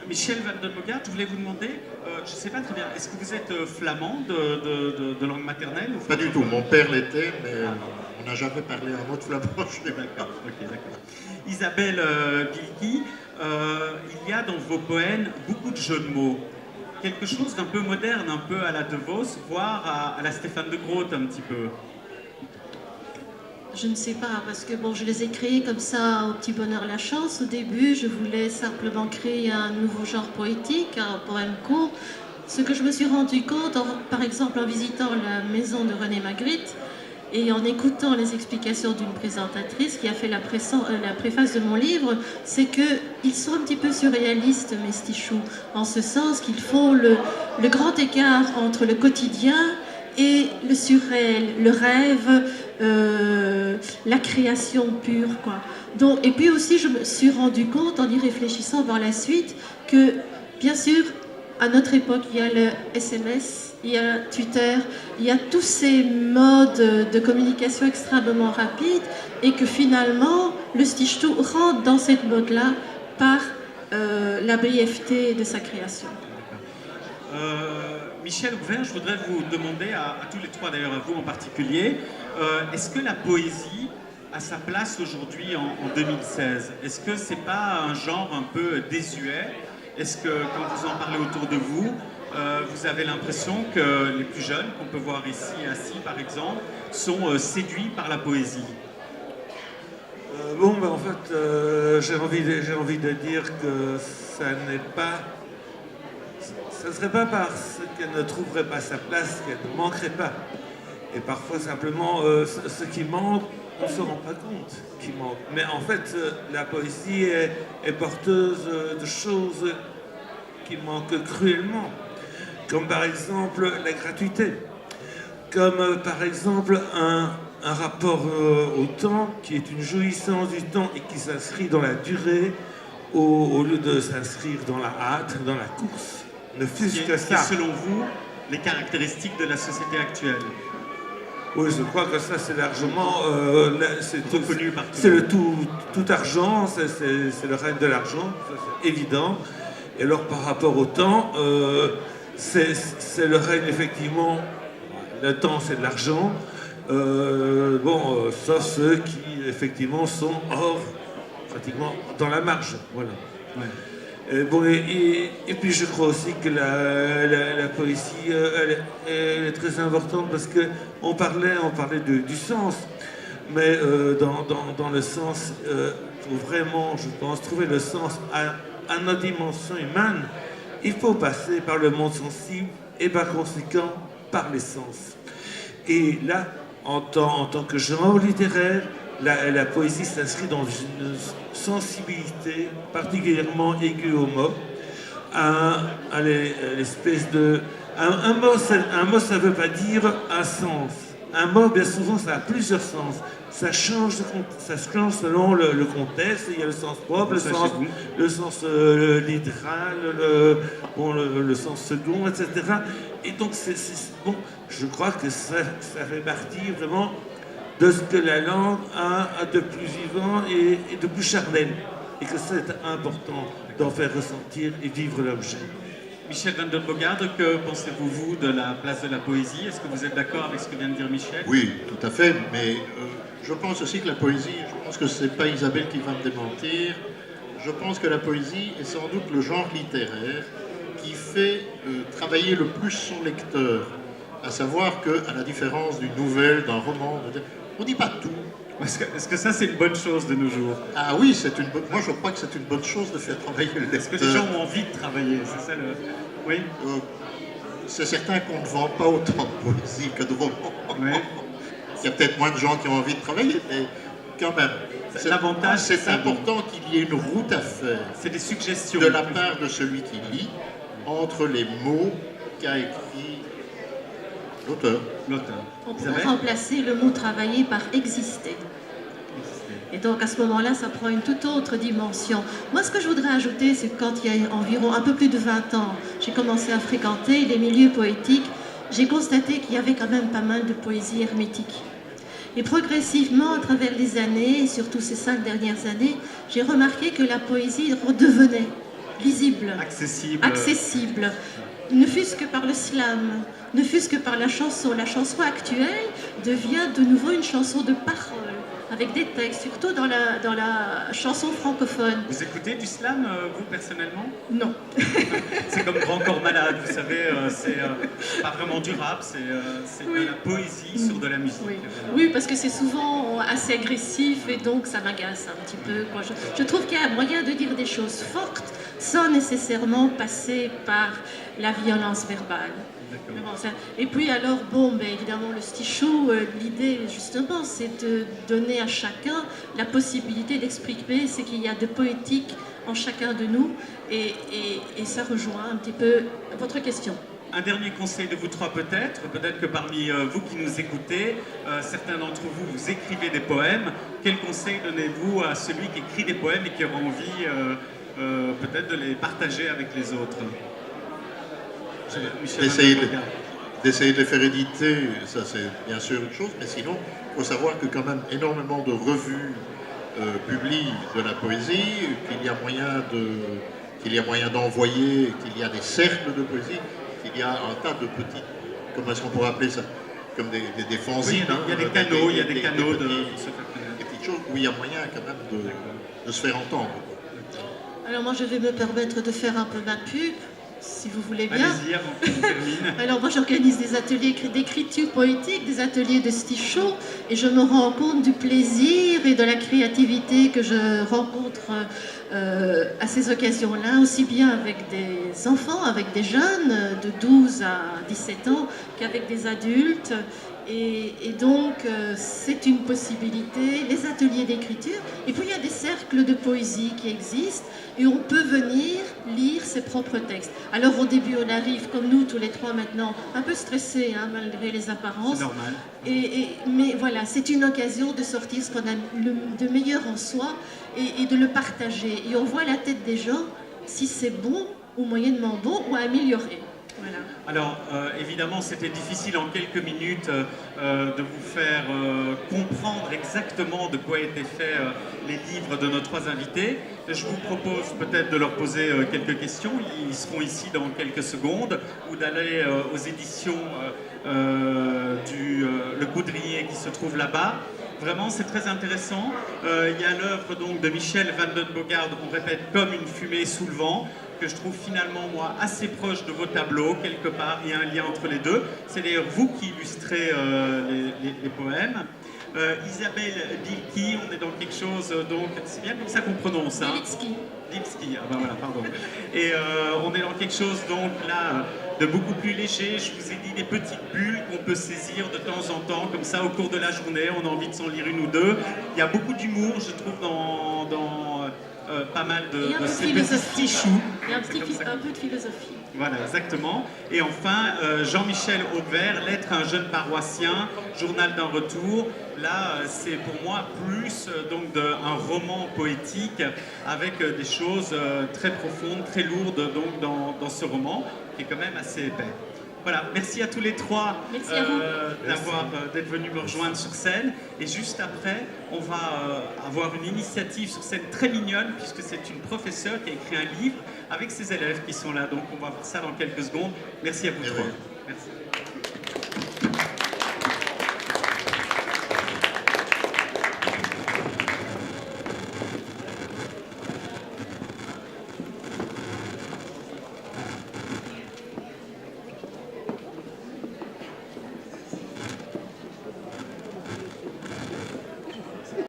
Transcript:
Michel Van den Bogart, je voulais vous demander, je ne sais pas très bien, est-ce que vous êtes flamand de langue maternelle ou Pas du tout, mon père l'était, mais on n'a jamais parlé un mot de flamand. D'accord, ok, d'accord. Isabelle Gilki, il y a dans vos poèmes beaucoup de jeux de mots. Quelque chose d'un peu moderne, un peu à la De Vos, voire à la Stéphane de Groot un petit peu. Je ne sais pas, parce que bon, je les ai créés comme ça au petit bonheur la chance. Au début, je voulais simplement créer un nouveau genre poétique, un poème court. Ce que je me suis rendu compte, par exemple, en visitant la maison de René Magritte et en écoutant les explications d'une présentatrice qui a fait la préface de mon livre, c'est qu'ils sont un petit peu surréalistes, mes stichous, en ce sens qu'ils font le grand écart entre le quotidien et le surréel, le rêve, la création pure, quoi. Donc, et puis aussi, je me suis rendu compte, en y réfléchissant par la suite, que, bien sûr, à notre époque, il y a le SMS, il y a Twitter, il y a tous ces modes de communication extrêmement rapides, et que finalement, le Stichtou rentre dans cette mode-là par la brièveté de sa création. Michel Ouvert, je voudrais vous demander, à tous les trois d'ailleurs, à vous en particulier, est-ce que la poésie a sa place aujourd'hui en 2016? Est-ce que c'est pas un genre un peu désuet? Est-ce que quand vous en parlez autour de vous, vous avez l'impression que les plus jeunes, qu'on peut voir ici assis par exemple, sont séduits par la poésie? Bon, ben, en fait, j'ai envie de dire que ça n'est pas... Ce ne serait pas parce qu'elle ne trouverait pas sa place qu'elle ne manquerait pas. Et parfois, simplement, ce qui manque, on ne se rend pas compte qu'il manque. Mais en fait, la poésie est porteuse de choses qui manquent cruellement. Comme par exemple la gratuité. Comme par exemple un rapport au temps qui est une jouissance du temps et qui s'inscrit dans la durée au lieu de s'inscrire dans la hâte, dans la course. Ne fût-ce que ça. Selon vous, les caractéristiques de la société actuelle? Oui, je crois que ça, c'est largement... c'est c'est le tout argent, c'est le règne de l'argent, c'est évident. Et alors, par rapport au temps, c'est le règne, effectivement, le temps, c'est de l'argent. Sauf ceux qui, effectivement, sont hors, pratiquement, dans la marge, voilà. Ouais. Et puis je crois aussi que la poésie, elle est très importante parce qu'on parlait du sens, mais dans le sens, pour vraiment, je pense, trouver le sens à notre dimension humaine, il faut passer par le monde sensible et par conséquent par les sens. Et là, en tant que genre littéraire, la poésie s'inscrit dans une sensibilité particulièrement aiguë au mot, à l'espèce de... Un mot, ça ne veut pas dire un sens. Un mot, bien souvent, ça a plusieurs sens. Ça change selon le contexte. Il y a le sens propre, le sens littéral, le sens second, etc. Et donc, bon, je crois que ça fait partie vraiment de ce que la langue a de plus vivant et de plus charnel. Et que c'est important d'en faire ressentir et vivre l'objet. Michel Van den Bogart, que pensez-vous, vous, de la place de la poésie? Est-ce que vous êtes d'accord avec ce que vient de dire Michel? Oui, tout à fait, mais je pense aussi que la poésie, je pense que ce n'est pas Isabelle qui va me démentir, je pense que la poésie est sans doute le genre littéraire qui fait travailler le plus son lecteur. À savoir qu'à la différence d'une nouvelle, d'un roman, on ne dit pas tout. Est-ce que ça, c'est une bonne chose de nos jours? Ah oui, moi je crois que c'est une bonne chose de faire travailler le lecteur. Est-ce que les gens ont envie de travailler? C'est ça le... Oui. C'est certain qu'on ne vend pas autant de poésie que de romans. Oui. Il y a peut-être moins de gens qui ont envie de travailler, mais quand même. L'avantage, c'est important qu'il y ait une route à faire. C'est des suggestions. De la part de celui qui lit, entre les mots qu'a écrit l'auteur. On pourrait remplacer le mot travailler par exister. Et donc à ce moment-là, ça prend une toute autre dimension. Moi, ce que je voudrais ajouter, c'est que quand il y a environ un peu plus de 20 ans, j'ai commencé à fréquenter les milieux poétiques, j'ai constaté qu'il y avait quand même pas mal de poésie hermétique. Et progressivement, à travers les années, et surtout ces 5 dernières années, j'ai remarqué que la poésie redevenait lisible, accessible, ne fût-ce que par le slam, ne fût-ce que par la chanson. La chanson actuelle devient de nouveau une chanson de parole, avec des textes, surtout dans la chanson francophone. Vous écoutez du slam, vous, personnellement? Non. C'est comme Grand Corps Malade, vous savez, c'est pas vraiment du rap, c'est de la poésie sur de la musique. Oui, parce que c'est souvent assez agressif et donc ça m'agace un petit peu. Je trouve qu'il y a moyen de dire des choses fortes sans nécessairement passer par la violence verbale. Et puis alors, évidemment, le stichou, l'idée justement, c'est de donner à chacun la possibilité d'exprimer ce qu'il y a de poétique en chacun de nous, et ça rejoint un petit peu votre question. Un dernier conseil de vous trois peut-être que parmi vous qui nous écoutez, certains d'entre vous, vous écrivez des poèmes. Quel conseil donnez-vous à celui qui écrit des poèmes et qui aura envie peut-être de les partager avec les autres? D'essayer de les faire éditer, ça c'est bien sûr une chose, mais sinon, il faut savoir que quand même énormément de revues publient de la poésie, qu'il y a moyen d'envoyer, qu'il y a des cercles de poésie, qu'il y a un tas de petits, comment est-ce qu'on pourrait appeler ça, comme des fanzines. Oui, il y a des canaux, des petites choses où il y a moyen quand même de se faire entendre. Alors moi je vais me permettre de faire un peu ma pub, si vous voulez bien. Allez-y, avant qu'on termine. Alors moi j'organise des ateliers d'écriture poétique, des ateliers de stichot, et je me rends compte du plaisir et de la créativité que je rencontre à ces occasions-là, aussi bien avec des enfants, avec des jeunes de 12 à 17 ans, qu'avec des adultes. Et donc, c'est une possibilité, les ateliers d'écriture. Et puis, il y a des cercles de poésie qui existent et on peut venir lire ses propres textes. Alors, au début, on arrive, comme nous, tous les trois maintenant, un peu stressés, hein, malgré les apparences. C'est normal. Mais voilà, c'est une occasion de sortir ce qu'on a de meilleur en soi et de le partager. Et on voit la tête des gens, si c'est bon ou moyennement bon ou à améliorer. Voilà. Alors, évidemment, c'était difficile en quelques minutes de vous faire comprendre exactement de quoi étaient faits les livres de nos trois invités. Je vous propose peut-être de leur poser quelques questions. Ils seront ici dans quelques secondes, ou d'aller aux éditions Le Coudrier qui se trouve là-bas. Vraiment, c'est très intéressant. Il y a l'œuvre donc de Michel Van den Bogaert, on répète, Comme une fumée sous le vent, que je trouve finalement, moi, assez proche de vos tableaux, quelque part. Il y a un lien entre les deux. C'est d'ailleurs vous qui illustrez les poèmes. Isabelle Dilki, on est dans quelque chose, donc, c'est bien comme ça qu'on prononce. Hein. Lipski, ah ben voilà, pardon. Et on est dans quelque chose, donc, là, de beaucoup plus léger. Je vous ai dit des petites bulles qu'on peut saisir de temps en temps, comme ça, au cours de la journée. On a envie de s'en lire une ou deux. Il y a beaucoup d'humour, je trouve, dans pas mal de ces petits stichous. Il y a un peu de philosophie. Voilà, exactement. Et enfin, Jean-Michel Aubert, Lettre à un jeune paroissien, Journal d'un retour. Là, c'est pour moi plus donc un roman poétique avec des choses très profondes, très lourdes donc dans ce roman, qui est quand même assez épais. Voilà, merci à tous les trois d'être venus me rejoindre sur scène. Et juste après, on va avoir une initiative sur scène très mignonne, puisque c'est une professeure qui a écrit un livre avec ses élèves qui sont là. Donc on va voir ça dans quelques secondes. Merci à vous trois. Merci.